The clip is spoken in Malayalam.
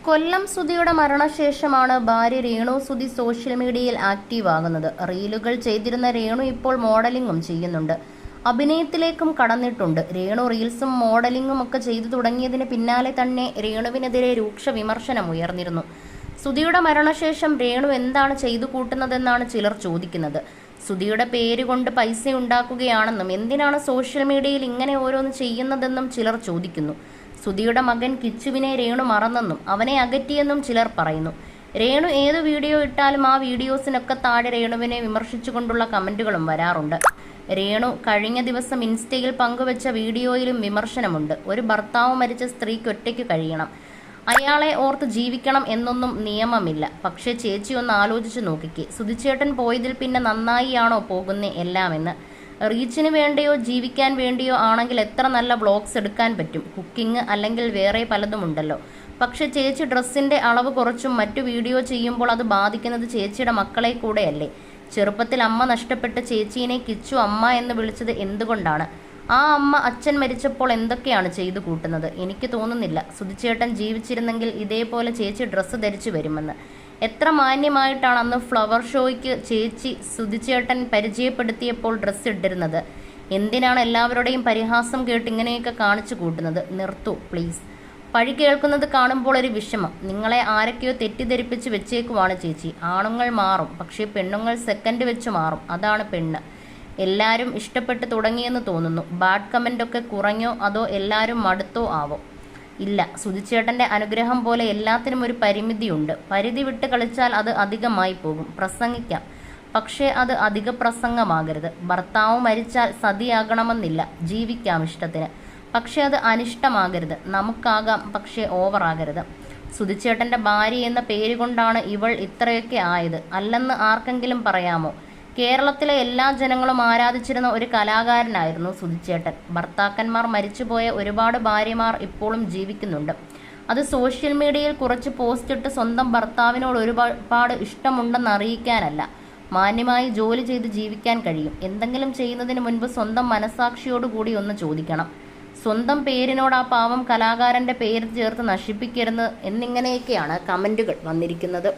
കൊല്ലം സുധിയുടെ മരണശേഷമാണ് ഭാര്യ രേണു സുധി സോഷ്യൽ മീഡിയയിൽ ആക്റ്റീവ് ആകുന്നത്. റീലുകൾ ചെയ്തിരുന്ന രേണു ഇപ്പോൾ മോഡലിംഗും ചെയ്യുന്നുണ്ട്. അഭിനയത്തിലേക്കും കടന്നിട്ടുണ്ട്. രേണു റീൽസും മോഡലിംഗും ഒക്കെ ചെയ്തു തുടങ്ങിയതിന് പിന്നാലെ തന്നെ രേണുവിനെതിരെ രൂക്ഷ വിമർശനം ഉയർന്നിരുന്നു. സുധിയുടെ മരണശേഷം രേണു എന്താണ് ചെയ്തു കൂട്ടുന്നതെന്നാണ് ചിലർ ചോദിക്കുന്നത്. സുധിയുടെ പേര് കൊണ്ട് പൈസ ഉണ്ടാക്കുകയാണെന്നും എന്തിനാണ് സോഷ്യൽ മീഡിയയിൽ ഇങ്ങനെ ഓരോന്ന് ചെയ്യുന്നതെന്നും ചിലർ ചോദിക്കുന്നു. സുധിയുടെ മകൻ കിച്ചുവിനെ രേണു മറന്നെന്നും അവനെ അകറ്റിയെന്നും ചിലർ പറയുന്നു. രേണു ഏത് വീഡിയോ ഇട്ടാലും ആ വീഡിയോസിനൊക്കെ താഴെ രേണുവിനെ വിമർശിച്ചുകൊണ്ടുള്ള കമന്റുകളും വരാറുണ്ട്. രേണു കഴിഞ്ഞ ദിവസം ഇൻസ്റ്റയിൽ പങ്കുവച്ച വീഡിയോയിലും വിമർശനമുണ്ട്. ഒരു ഭർത്താവ് മരിച്ച സ്ത്രീക്ക് ഒറ്റയ്ക്ക് കഴിയണം, അയാളെ ഓർത്ത് ജീവിക്കണം എന്നൊന്നും നിയമമില്ല. പക്ഷേ ചേച്ചി ഒന്ന് ആലോചിച്ച് നോക്കിക്കേ, സുധിച്ചേട്ടൻ പോയതിൽ പിന്നെ നന്നായിയാണോ പോകുന്നേ എല്ലാമെന്ന്. റീച്ചിന് വേണ്ടിയോ ജീവിക്കാൻ വേണ്ടിയോ ആണെങ്കിൽ എത്ര നല്ല വ്ളോഗ്സ് എടുക്കാൻ പറ്റും. കുക്കിംഗ് അല്ലെങ്കിൽ വേറെ പലതുമുണ്ടല്ലോ. പക്ഷെ ചേച്ചി ഡ്രസ്സിന്റെ അളവ് കുറച്ചും മറ്റു വീഡിയോ ചെയ്യുമ്പോൾ അത് ബാധിക്കുന്നത് ചേച്ചിയുടെ മക്കളെ കൂടെയല്ലേ? ചെറുപ്പത്തിൽ അമ്മ നഷ്ടപ്പെട്ട ചേച്ചീനെ കിച്ചു അമ്മ എന്ന് വിളിച്ചത് എന്തുകൊണ്ടാണ്? ആ അമ്മ അച്ഛൻ മരിച്ചപ്പോൾ എന്തൊക്കെയാണ് ചെയ്തു കൂട്ടുന്നത്? എനിക്ക് തോന്നുന്നില്ല സുധിച്ചേട്ടൻ ജീവിച്ചിരുന്നെങ്കിൽ ഇതേപോലെ ചേച്ചി ഡ്രസ്സ് ധരിച്ചു വരുമെന്ന്. എത്ര മാന്യമായിട്ടാണ് അന്ന് ഫ്ലവർ ഷോയ്ക്ക് ചേച്ചി സുധിച്ചേട്ടൻ പരിചയപ്പെടുത്തിയപ്പോൾ ഡ്രസ്സ് ഇട്ടിരുന്നത്. എന്തിനാണ് എല്ലാവരുടെയും പരിഹാസം കേട്ട് ഇങ്ങനെയൊക്കെ കാണിച്ചു കൂട്ടുന്നത്? നിർത്തൂ പ്ലീസ്. പഴി കേൾക്കുന്നത് കാണുമ്പോൾ ഒരു വിഷമം. നിങ്ങളെ ആരൊക്കെയോ തെറ്റിദ്ധരിപ്പിച്ച് വെച്ചേക്കുവാണ് ചേച്ചി. ആണുങ്ങൾ മാറും, പക്ഷേ പെണ്ണുങ്ങൾ സെക്കൻഡ് വെച്ച് മാറും. അതാണ് പെണ്ണ്. എല്ലാവരും ഇഷ്ടപ്പെട്ട് തുടങ്ങിയെന്ന് തോന്നുന്നു. ബാഡ് കമൻ്റ് ഒക്കെ കുറഞ്ഞോ അതോ എല്ലാവരും മടുത്തോ ആവോ? ഇല്ല, സുധിച്ചേട്ടൻ്റെ അനുഗ്രഹം പോലെ എല്ലാത്തിനും ഒരു പരിമിതിയുണ്ട്. പരിധി വിട്ട് കളിച്ചാൽ അത് അധികമായി പോകും. പ്രസംഗിക്കാം, പക്ഷേ അത് അധിക പ്രസംഗമാകരുത്. ഭർത്താവ് മരിച്ചാൽ സതിയാകണമെന്നില്ല, ജീവിക്കാം ഇഷ്ടത്തിന്, പക്ഷേ അത് അനിഷ്ടമാകരുത്. നമുക്കാകാം, പക്ഷേ ഓവറാകരുത്. സുധിച്ചേട്ടൻ്റെ ഭാര്യ എന്ന പേര് കൊണ്ടാണ് ഇവൾ ഇത്രയൊക്കെ ആയത്, അല്ലെന്ന് ആർക്കെങ്കിലും പറയാമോ? കേരളത്തിലെ എല്ലാ ജനങ്ങളും ആരാധിച്ചിരുന്ന ഒരു കലാകാരനായിരുന്നു സുധിച്ചേട്ടൻ. ഭർത്താക്കന്മാർ മരിച്ചുപോയ ഒരുപാട് ഭാര്യമാർ ഇപ്പോഴും ജീവിക്കുന്നുണ്ട്. അത് സോഷ്യൽ മീഡിയയിൽ കുറച്ച് പോസ്റ്റ് ഇട്ട് സ്വന്തം ഭർത്താവിനോട് ഒരുപാട് ഇഷ്ടമുണ്ടെന്ന് അറിയിക്കാനല്ല. മാന്യമായി ജോലി ചെയ്ത് ജീവിക്കാൻ കഴിയും. എന്തെങ്കിലും ചെയ്യുന്നതിന് മുൻപ് സ്വന്തം മനസാക്ഷിയോടുകൂടി ഒന്ന് ചോദിക്കണം. സ്വന്തം പേരിനോട് ആ പാവം കലാകാരൻ്റെ പേര് ചേർത്ത് നശിപ്പിക്കരുത് എന്നിങ്ങനെയൊക്കെയാണ് കമൻറ്റുകൾ വന്നിരിക്കുന്നത്.